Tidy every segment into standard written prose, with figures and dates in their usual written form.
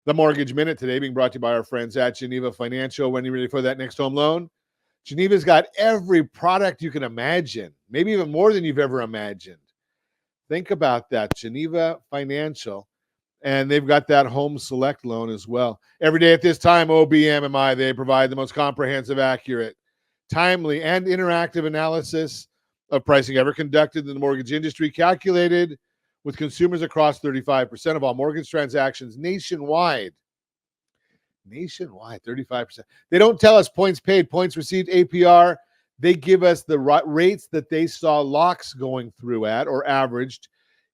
The Mortgage Minute today being brought to you by our friends at Geneva Financial. When you're ready for that next home loan, Geneva's got every product you can imagine, maybe even more than you've ever imagined. Think about that, Geneva Financial. And they've got that home select loan as well. Every day at this time, OBMMI, they provide the most comprehensive, accurate, timely, and interactive analysis of pricing ever conducted in the mortgage industry, calculated with consumers across 35% of all mortgage transactions nationwide. Nationwide, 35%. They don't tell us points paid, points received, APR. They give us the rates that they saw locks going through at or averaged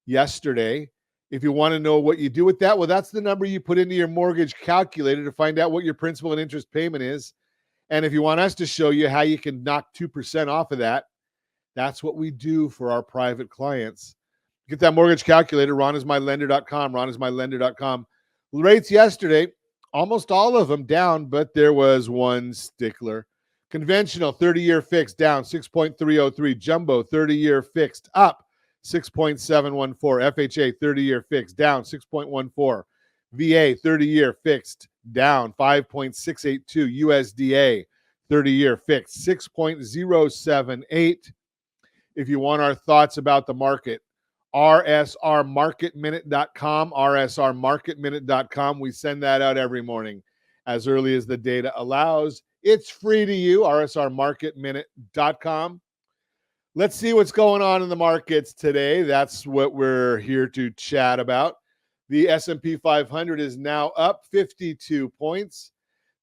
yesterday. If you want to know what you do with that, well, that's the number you put into your mortgage calculator to find out what your principal and interest payment is. And if you want us to show you how you can knock 2% off of that, that's what we do for our private clients. Get that mortgage calculator, ronismylender.com, ronismylender.com. Rates yesterday, almost all of them down, but there was one stickler. Conventional 30-year fixed down 6.303. Jumbo 30-year fixed up 6.714. FHA 30-year fixed down 6.14. VA 30-year fixed down 5.682. USDA 30-year fixed 6.078. If you want our thoughts about the market, rsrmarketminute.com, rsrmarketminute.com. We send that out every morning as early as the data allows. It's free to you, rsrmarketminute.com. Let's see what's going on in the markets today. That's what we're here to chat about. The S&P 500 is now up 52 points.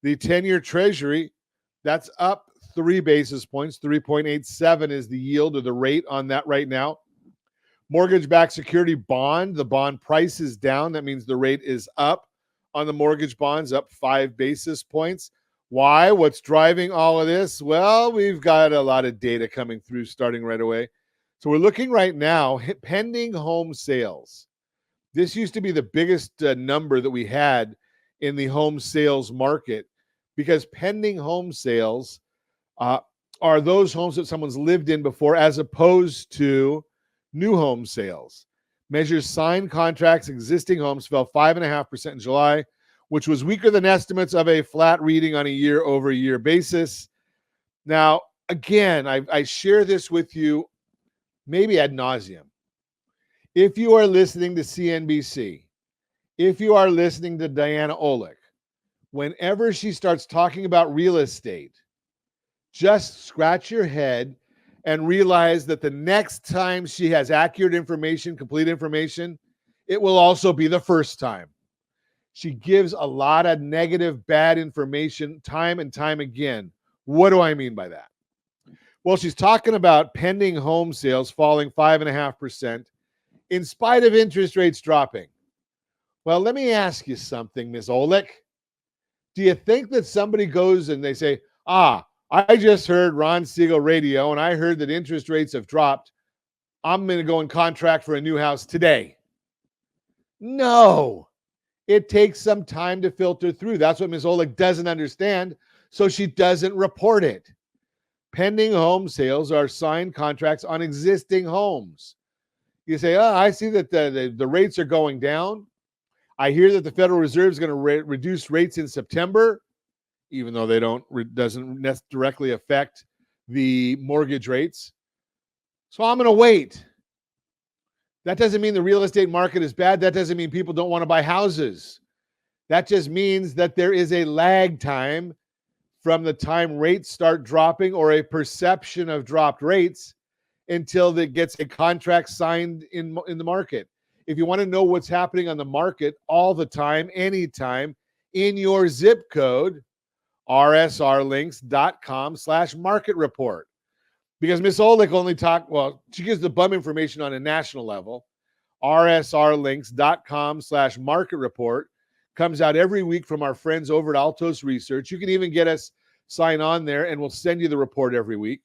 The 10-year Treasury, that's up 3 basis points. 3.87 is the yield or the rate on that right now. Mortgage-backed security bond, the bond price is down. That means the rate is up on the mortgage bonds, up 5 basis points. Why? What's driving all of this? Well, we've got a lot of data coming through starting right away. So we're looking right now, pending home sales. This used to be the biggest number that we had in the home sales market because pending home sales are those homes that someone's lived in before as opposed to new home sales. Measures signed contracts, existing homes fell 5.5% in July, which was weaker than estimates of a flat reading on a year-over-year basis. Now, again, I share this with you maybe ad nauseum. If you are listening to CNBC, if you are listening to Diana Olick, whenever she starts talking about real estate, just scratch your head and realize that the next time she has accurate information, complete information, it will also be the first time. She gives a lot of negative, bad information time and time again. What do I mean by that? Well, she's talking about pending home sales falling 5.5% in spite of interest rates dropping. Well, let me ask you something, Ms. Olick. Do you think that somebody goes and they say, I just heard Ron Siegel radio and I heard that interest rates have dropped. I'm going to go and contract for a new house today. No, it takes some time to filter through. That's what Ms. Olick doesn't understand, so she doesn't report it. Pending home sales are signed contracts on existing homes. You say, I see that the rates are going down. I hear that the Federal Reserve is going to reduce rates in September, even though they doesn't directly affect the mortgage rates. So I'm going to wait. That doesn't mean the real estate market is bad. That doesn't mean people don't want to buy houses. That just means that there is a lag time from the time rates start dropping or a perception of dropped rates until it gets a contract signed in the market. If you want to know what's happening on the market all the time, anytime, in your zip code, rsrlinks.com/market report. Because Miss Olick only she gives the bum information on a national level. rsrlinks.com/market report comes out every week from our friends over at Altos Research. You can even get us sign on there and we'll send you the report every week.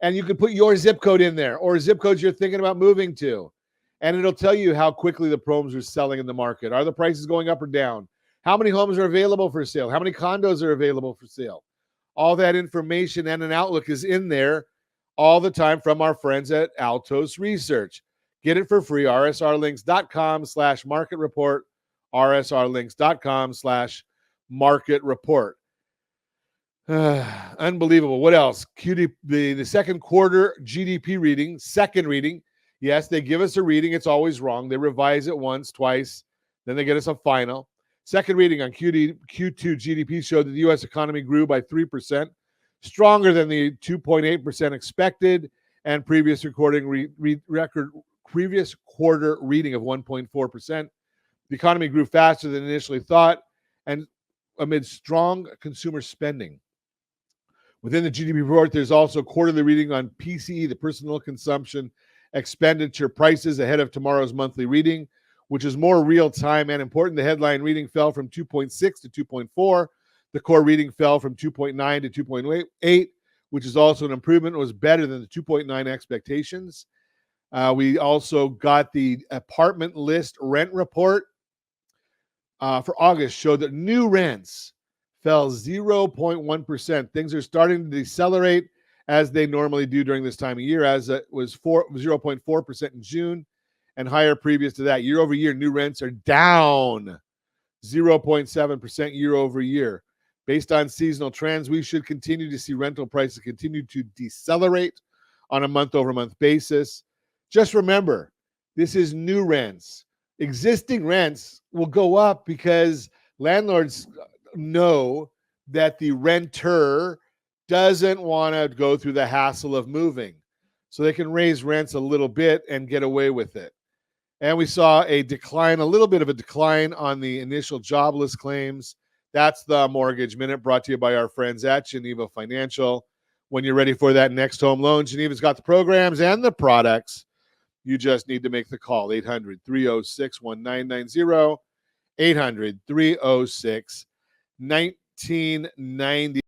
And you can put your zip code in there or zip codes you're thinking about moving to. And it'll tell you how quickly the homes are selling in the market. Are the prices going up or down? How many homes are available for sale? How many condos are available for sale? All that information and an outlook is in there all the time from our friends at Altos Research. Get it for free, rsrlinks.com/market report, rsrlinks.com/market report. Unbelievable. What else? The second quarter GDP reading, second reading. Yes, they give us a reading. It's always wrong. They revise it once, twice. Then they get us a final. Second reading on Q2 GDP showed that the U.S. economy grew by 3%, stronger than the 2.8% expected, and previous quarter reading of 1.4%. The economy grew faster than initially thought, and amid strong consumer spending. Within the GDP report, there's also quarterly reading on PCE, the personal consumption expenditure prices, ahead of tomorrow's monthly reading, which is more real time and important. The headline reading fell from 2.6 to 2.4. The core reading fell from 2.9 to 2.8, which is also an improvement. It was better than the 2.9 expectations. We also got the apartment list rent report for August, showed that new rents fell 0.1%. Things are starting to decelerate as they normally do during this time of year, as it was 0.4% in June and higher previous to that. Year over year, new rents are down 0.7% year over year. Based on seasonal trends, we should continue to see rental prices continue to decelerate on a month-over-month basis. Just remember, this is new rents. Existing rents will go up because landlords know that the renter doesn't want to go through the hassle of moving. So they can raise rents a little bit and get away with it. And we saw a decline, a little bit of a decline on the initial jobless claims. That's the Mortgage Minute, brought to you by our friends at Geneva Financial. When you're ready for that next home loan, Geneva's got the programs and the products. You just need to make the call, 800-306-1990, 800-306-1990.